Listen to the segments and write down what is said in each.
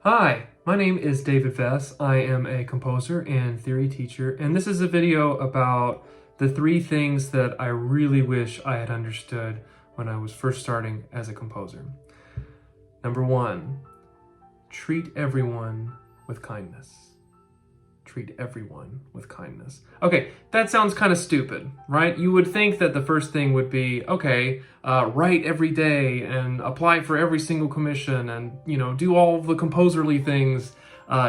Hi, my name is David Vess. I am a composer and theory teacher, and this is a video about the 3 things that I really wish I had understood when I was first starting as a composer. Number 1, treat everyone with kindness. Treat everyone with kindness. Okay, that sounds kind of stupid, right? You would think that the first thing would be, okay, write every day and apply for every single commission and, do all the composerly things.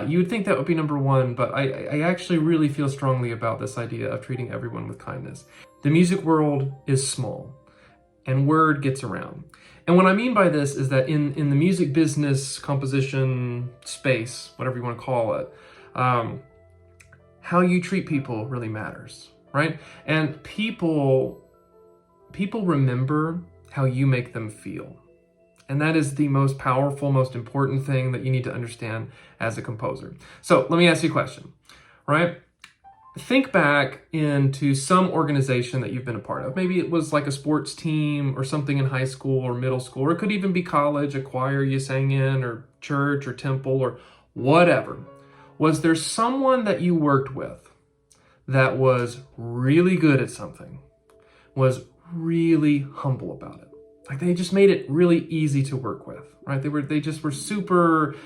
You would think that would be number 1, but I actually really feel strongly about this idea of treating everyone with kindness. The music world is small and word gets around. And what I mean by this is that in the music business, composition space, whatever you want to call it, how you treat people really matters, right? And people remember how you make them feel. And that is the most powerful, most important thing that you need to understand as a composer. So let me ask you a question, right? Think back into some organization that you've been a part of. Maybe it was like a sports team or something in high school or middle school, or it could even be college, a choir you sang in, or church or temple or whatever. Was there someone that you worked with that was really good at something, was really humble about it? Like they just made it really easy to work with, right? They just were super,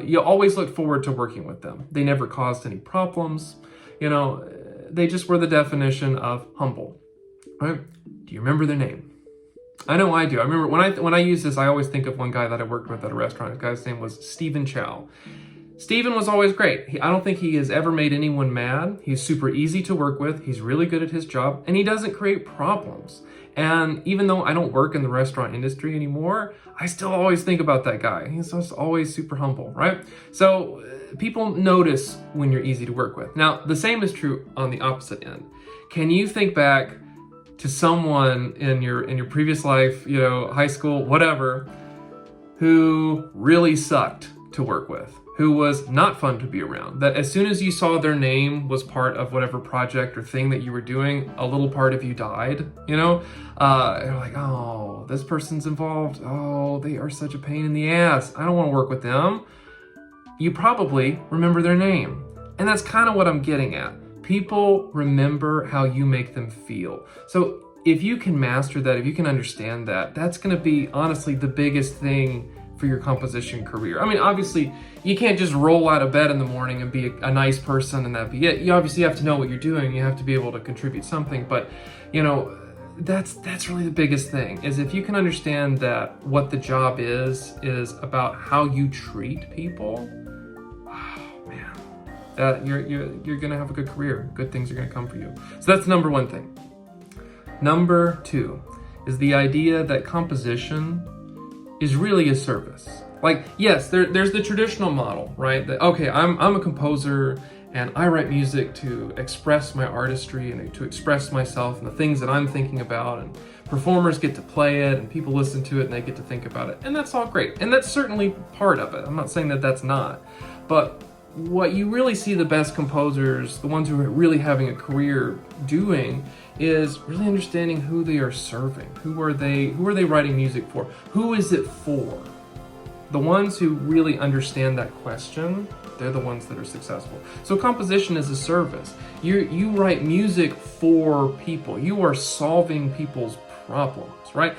you always looked forward to working with them. They never caused any problems. They just were the definition of humble, right? Do you remember their name? I know I do. I remember when I use this, I always think of one guy that I worked with at a restaurant. The guy's name was Stephen Chow. Stephen was always great. I don't think he has ever made anyone mad. He's super easy to work with. He's really good at his job, and he doesn't create problems. And even though I don't work in the restaurant industry anymore, I still always think about that guy. He's just always super humble, right? So people notice when you're easy to work with. Now, the same is true on the opposite end. Can you think back to someone in your previous life, high school, whatever, who really sucked to work with? Who was not fun to be around, that as soon as you saw their name was part of whatever project or thing that you were doing, a little part of you died, You're like, oh, this person's involved. Oh, they are such a pain in the ass. I don't want to work with them. You probably remember their name. And that's kind of what I'm getting at. People remember how you make them feel. So if you can master that, if you can understand that, that's going to be honestly the biggest thing for your composition career. I mean, obviously, you can't just roll out of bed in the morning and be a nice person and that be it. You obviously have to know what you're doing. You have to be able to contribute something. But, that's really the biggest thing, is if you can understand that what the job is about how you treat people, oh man, you're gonna have a good career. Good things are gonna come for you. So that's number 1 thing. Number 2 is the idea that composition is really a service. Like, yes, there's the traditional model, right? That, okay, I'm a composer and I write music to express my artistry and to express myself and the things that I'm thinking about, and performers get to play it and people listen to it and they get to think about it. And that's all great. And that's certainly part of it. I'm not saying that that's not. But what you really see the best composers, the ones who are really having a career doing, is really understanding who they are serving. Who are they writing music for? Who is it for? The ones who really understand that question, they're the ones that are successful. So composition is a service. You write music for people. You are solving people's problems, right?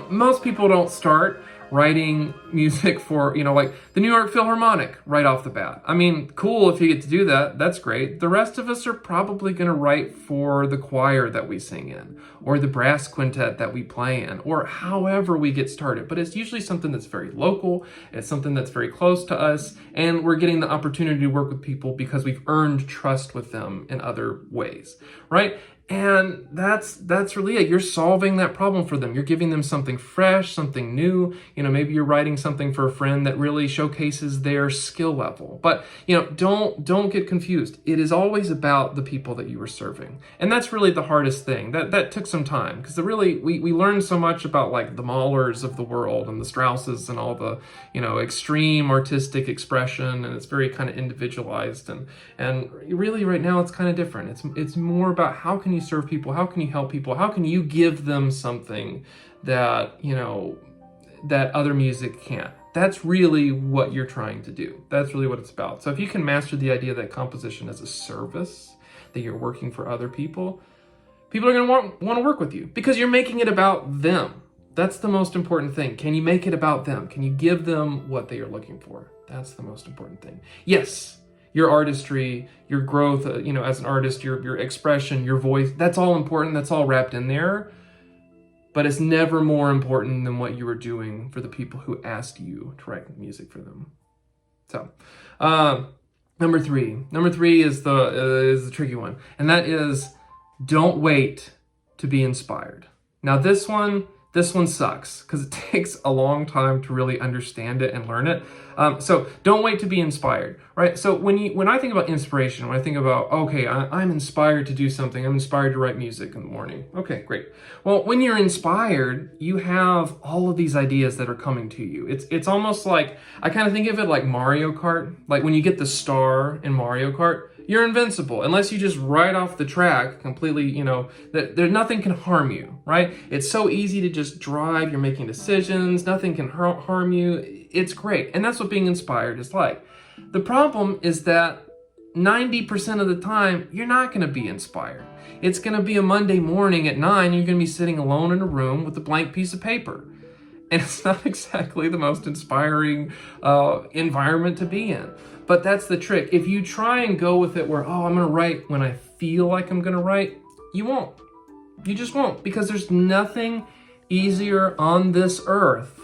Most people don't start writing music for, like the New York Philharmonic right off the bat. I mean, cool if you get to do that, that's great. The rest of us are probably gonna write for the choir that we sing in, or the brass quintet that we play in, or however we get started. But it's usually something that's very local, it's something that's very close to us, and we're getting the opportunity to work with people because we've earned trust with them in other ways, right? And that's really it. You're solving that problem for them. You're giving them something fresh, something new. Maybe you're writing something for a friend that really showcases their skill level. But, don't get confused. It is always about the people that you are serving. And that's really the hardest thing. That took some time, because we learned so much about like the Mahlers of the world and the Strausses and all the, extreme artistic expression, and it's very kind of individualized. And really right now it's kind of different. It's more about how can you serve people? How can you help people? How can you give them something that, that other music can't? That's really what you're trying to do. That's really what it's about. So if you can master the idea that composition is a service, that you're working for other people, people are going to want to work with you because you're making it about them. That's the most important thing. Can you make it about them? Can you give them what they are looking for? That's the most important thing. Yes, your artistry, your growth, as an artist, your expression, your voice, that's all important. That's all wrapped in there. But it's never more important than what you are doing for the people who asked you to write music for them. So, number three is the tricky one, and that is don't wait to be inspired. Now this one sucks because it takes a long time to really understand it and learn it. So don't wait to be inspired, right? So when I think about inspiration, when I think about, okay, I'm inspired to do something, I'm inspired to write music in the morning. Okay, great. Well, when you're inspired, you have all of these ideas that are coming to you. It's almost like, I kind of think of it like Mario Kart. Like when you get the star in Mario Kart, you're invincible unless you just ride off the track completely, that nothing can harm you, right? It's so easy to just drive, you're making decisions, nothing can harm you. It's great. And that's what being inspired is like. The problem is that 90% of the time, you're not going to be inspired. It's going to be a Monday morning at 9, you're going to be sitting alone in a room with a blank piece of paper. And it's not exactly the most inspiring environment to be in. But that's the trick. If you try and go with it where, I'm going to write when I feel like I'm going to write, you won't. You just won't, because there's nothing easier on this earth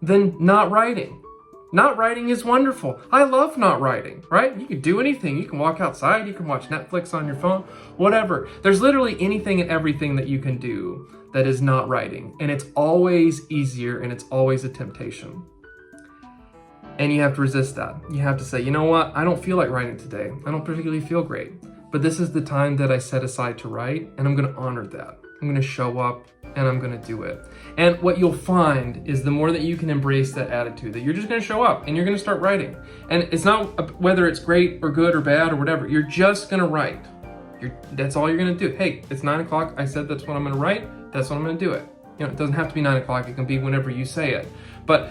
than not writing. Not writing is wonderful. I love not writing, right? You can do anything. You can walk outside, you can watch Netflix on your phone, whatever. There's literally anything and everything that you can do that is not writing. And it's always easier and it's always a temptation. And you have to resist that. You have to say, you know what? I don't feel like writing today. I don't particularly feel great. But this is the time that I set aside to write, and I'm going to honor that. I'm going to show up, and I'm going to do it. And what you'll find is the more that you can embrace that attitude, that you're just going to show up, and you're going to start writing. And it's not whether it's great or good or bad or whatever. You're just going to write. That's all you're going to do. Hey, it's 9 o'clock. I said that's when I'm going to write. That's when I'm going to do it. It doesn't have to be 9 o'clock. It can be whenever you say it. But,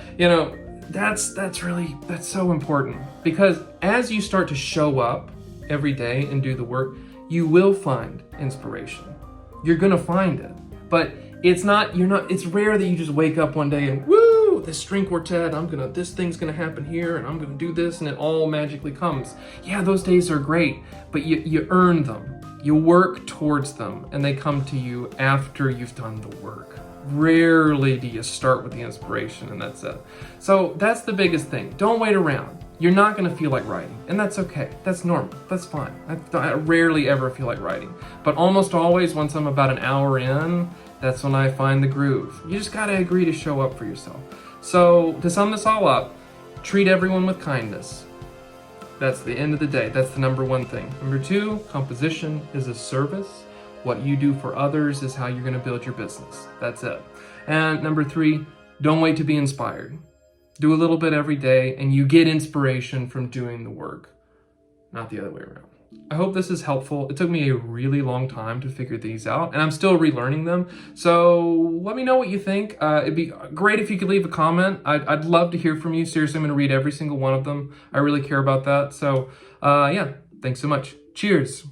that's so important, because as you start to show up every day and do the work, you will find inspiration. You're gonna find it, but it's rare that you just wake up one day and woo, this string quartet, this thing's gonna happen here and I'm gonna do this and it all magically comes. Yeah, those days are great, but you earn them. You work towards them and they come to you after you've done the work. Rarely do you start with the inspiration and that's it. So that's the biggest thing. Don't wait around. You're not going to feel like writing, and that's okay. That's normal. That's fine. I rarely ever feel like writing, but almost always once I'm about an hour in, that's when I find the groove. You just got to agree to show up for yourself. So to sum this all up, treat everyone with kindness. That's the end of the day. That's the number one thing. Number two, composition is a service. What you do for others is how you're going to build your business. That's it. And number three, don't wait to be inspired. Do a little bit every day and you get inspiration from doing the work, not the other way around. I hope this is helpful. It took me a really long time to figure these out and I'm still relearning them. So let me know what you think. It'd be great if you could leave a comment. I'd love to hear from you. Seriously, I'm going to read every single one of them. I really care about that. So yeah, thanks so much. Cheers.